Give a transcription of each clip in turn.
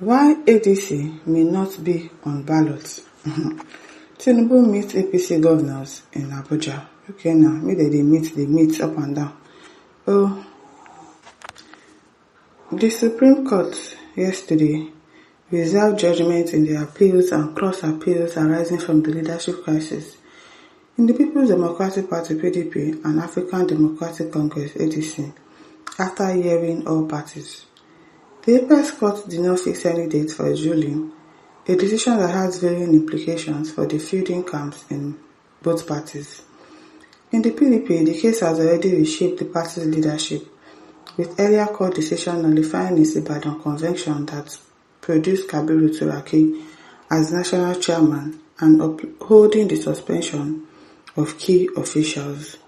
Why ADC may not be on ballot. Tinubu meets APC governors in Abuja. Okay now, maybe they meet up and down. Oh, the Supreme Court yesterday reserved judgment in the appeals and cross-appeals arising from the leadership crisis in the People's Democratic Party (PDP) and African Democratic Congress (ADC) after hearing all parties. The Apex Court did not fix any date for its ruling, a decision that has varying implications for the feuding camps in both parties. In the PDP, the case has already reshaped the party's leadership, with earlier court decision nullifying its Ibadan convention that produced Kabiru Turaki as national chairman and upholding the suspension of key officials.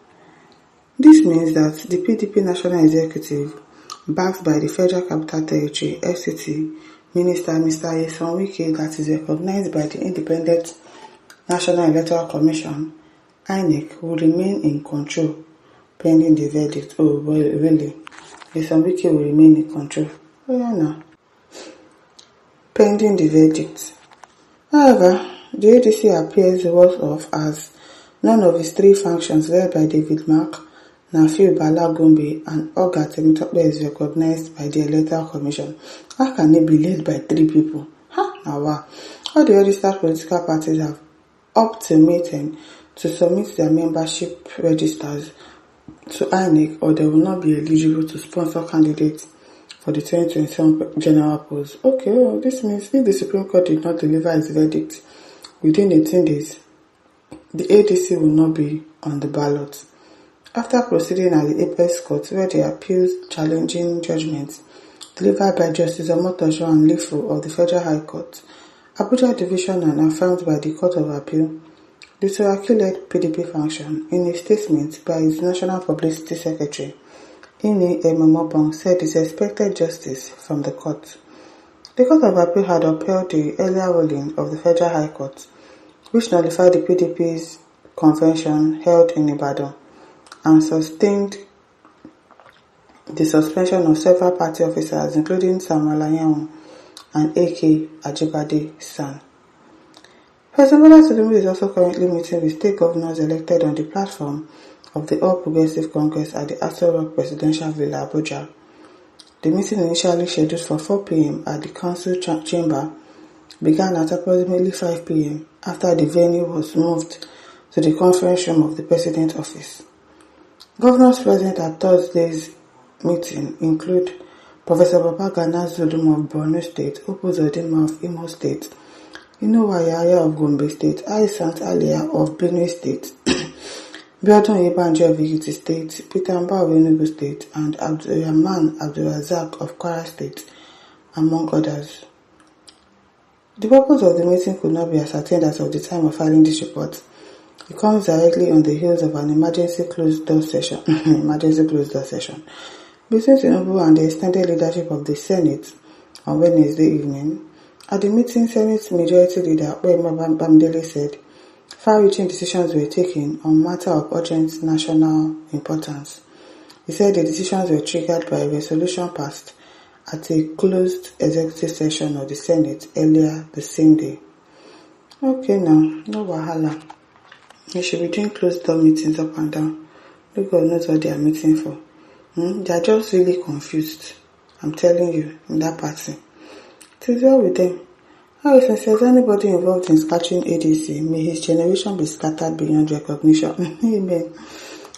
This means that the PDP National Executive, backed by the Federal Capital Territory (FCT) Minister Mr. Nyesom Wike, that is recognized by the Independent National Electoral Commission (INEC), will remain in control pending the verdict. Oh, well, really? Nyesom Wike will remain in control. Oh, yeah, no. Pending the verdict. However, the ADC appears worse off as none of its three functions led by David Mark, Nafiu Bala Gombe, and Oga Temitope is recognized by the Electoral Commission. How can it be led by three people? Now wow. All the registered political parties have up to meeting to submit their membership registers to INEC, or they will not be eligible to sponsor candidates for the 2027 general polls. Okay, this means if the Supreme Court did not deliver its verdict within 18 days, the ADC will not be on the ballot. After proceeding at the Apex Court, where the appeals challenging judgments delivered by Justice Omotoso and Lifu of the Federal High Court, Abuja Division, and affirmed by the Court of Appeal, the Turaki-led PDP function, in a statement by its National Publicity Secretary, Ini Ememobong, said it expected justice from the court. The Court of Appeal had upheld the earlier ruling of the Federal High Court, which nullified the PDP's convention held in Ibadan and sustained the suspension of several party officers, including Samuel Anyanwu and A.K. Ajibade San. President Bola Tinubu is also currently meeting with state governors elected on the platform of the All Progressive Congress at the Aso Rock Presidential Villa, Abuja. The meeting, initially scheduled for 4 p.m. at the council chamber, began at approximately 5 p.m. after the venue was moved to the conference room of the President's office. Governors present at Thursday's meeting include Professor Babagana Zulum of Borno State, Opuzodinma of Imo State, Inouye of Gombe State, Aisant Aliya of Benue State, Biodun Yebanjo of Ekiti State, Peter Mbah of Enugu State, and Abdulrahman Abdulrazak of Kwara State, among others. The purpose of the meeting could not be ascertained as of the time of filing this report. It comes directly on the heels of an emergency closed-door session between Tinubu and the extended leadership of the Senate on Wednesday evening. At the meeting, Senate Majority Leader Oyema Bamidele said far-reaching decisions were taken on matters of urgent national importance. He said the decisions were triggered by a resolution passed at a closed executive session of the Senate earlier the same day. Okay now, no wahala. They should be doing closed-door meetings up and down. No God knows what they are meeting for. They are just really confused. I'm telling you, in that party. It is well with them. How is says anybody involved in scratching ADC, may his generation be scattered beyond recognition. Amen.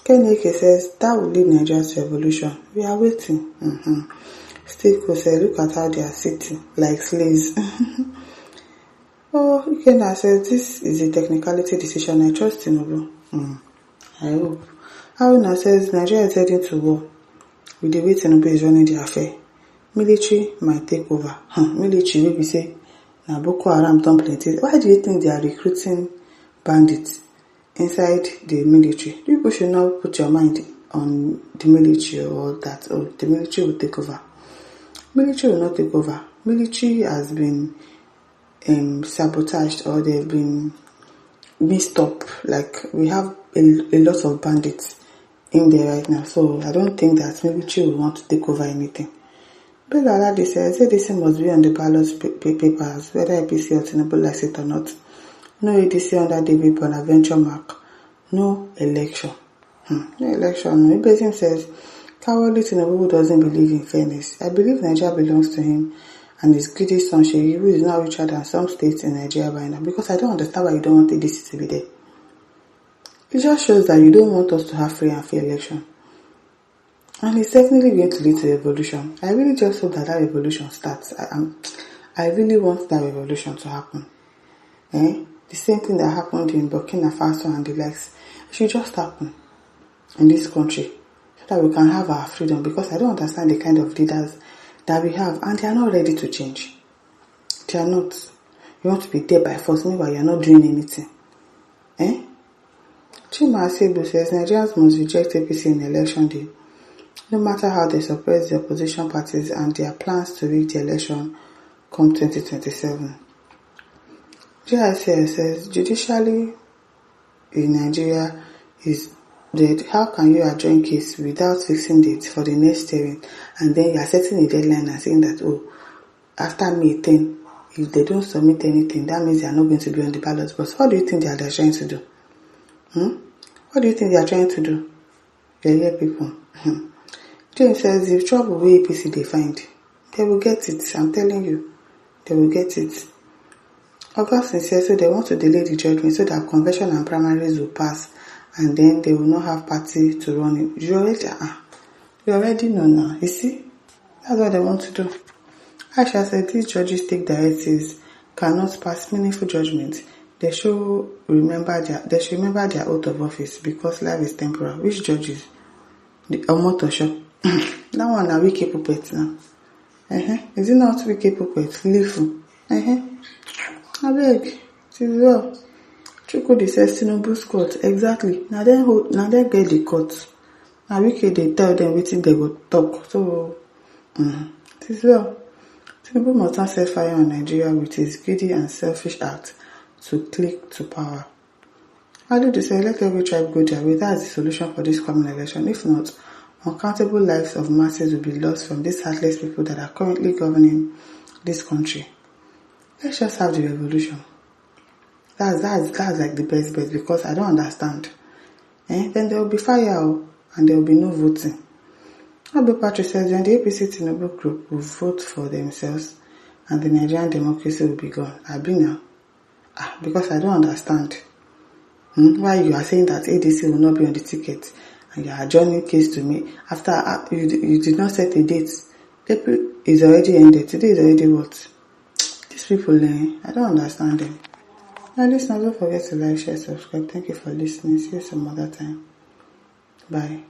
Keneke says that will lead Nigeria's revolution. We are waiting. Steve says, look at how they are sitting like slaves. Oh, Ikena says this is a technicality decision. I trust Tinubu. I hope. Haruna says Nigeria is heading to war. With the way Tinubu is running the affair, military might take over. Military will be say, now Boko Haram don't plenty. Why do you think they are recruiting bandits inside the military? People should not put your mind on the military or that, or the military will take over. Military will not take over. Military has been sabotaged, or they've been messed up. Like, we have a lot of bandits in there right now, so I don't think that military will want to take over anything. Ballot already says ADC must be on the ballot papers, whether APC or Tinubu likes it or not. No ADC under David Bonaventure mark. No election. No election. No. Ibesim says, cowardly Tinubu who doesn't believe in fairness. I believe Nigeria belongs to him and his greedy son Sheyi, who is now richer than some states in Nigeria by now. Because I don't understand why you don't want ADC to be there. It just shows that you don't want us to have free and fair election. And it's definitely going to lead to a revolution. I really just hope that revolution starts. I really want that revolution to happen. The same thing that happened in Burkina Faso and the likes. It should just happen in this country so that we can have our freedom, because I don't understand the kind of leaders that we have and they are not ready to change. They are not. You want to be there by force, meanwhile you are not doing anything. Chima Asebu says Nigerians must reject APC in election day, no matter how they suppress the opposition parties and their plans to rig the election come 2027. JICS says judicially in Nigeria is dead. How can you adjourn case without fixing dates for the next hearing, and then you are setting a deadline and saying that after May 10, if they don't submit anything, that means they are not going to be on the ballot box. What do you think they are trying to do? What do you think they are trying to do? Yeah, people. James says if trouble with APC they find, they will get it. I'm telling you, they will get it. Augustine says so they want to delay the judgment so that convention and primaries will pass, and then they will not have party to run it. You already know now. You see, that's what they want to do. Aisha said these judges take directives, cannot pass meaningful judgment. They should remember their oath of office, because life is temporal. Which judges? The Omotosho. That one are wiki puppets now. Is it not wiki puppet? Leave. I beg. It is well. Chukudi says Tinubu's court. Exactly. Now they get the court. Now wiki they tell them waiting they go talk. So it is well. Tinubu must not set fire on Nigeria with his greedy and selfish act to click to power. I do say let every tribe go their way. That's the solution for this coming election. If not, uncountable lives of masses will be lost from these heartless people that are currently governing this country. Let's just have the revolution. That's like the best bet, because I don't understand. Then there will be fire and there will be no voting. Abu Patrick says when the APC Tinubu group will vote for themselves and the Nigerian democracy will be gone. Now. Because I don't understand. Why you are saying that ADC will not be on the ticket and you are adjourning case to me after you did not set a date. April is already ended. Today is already what? These people, I don't understand them. Now listen, don't forget to like, share, subscribe. Thank you for listening. See you some other time. Bye.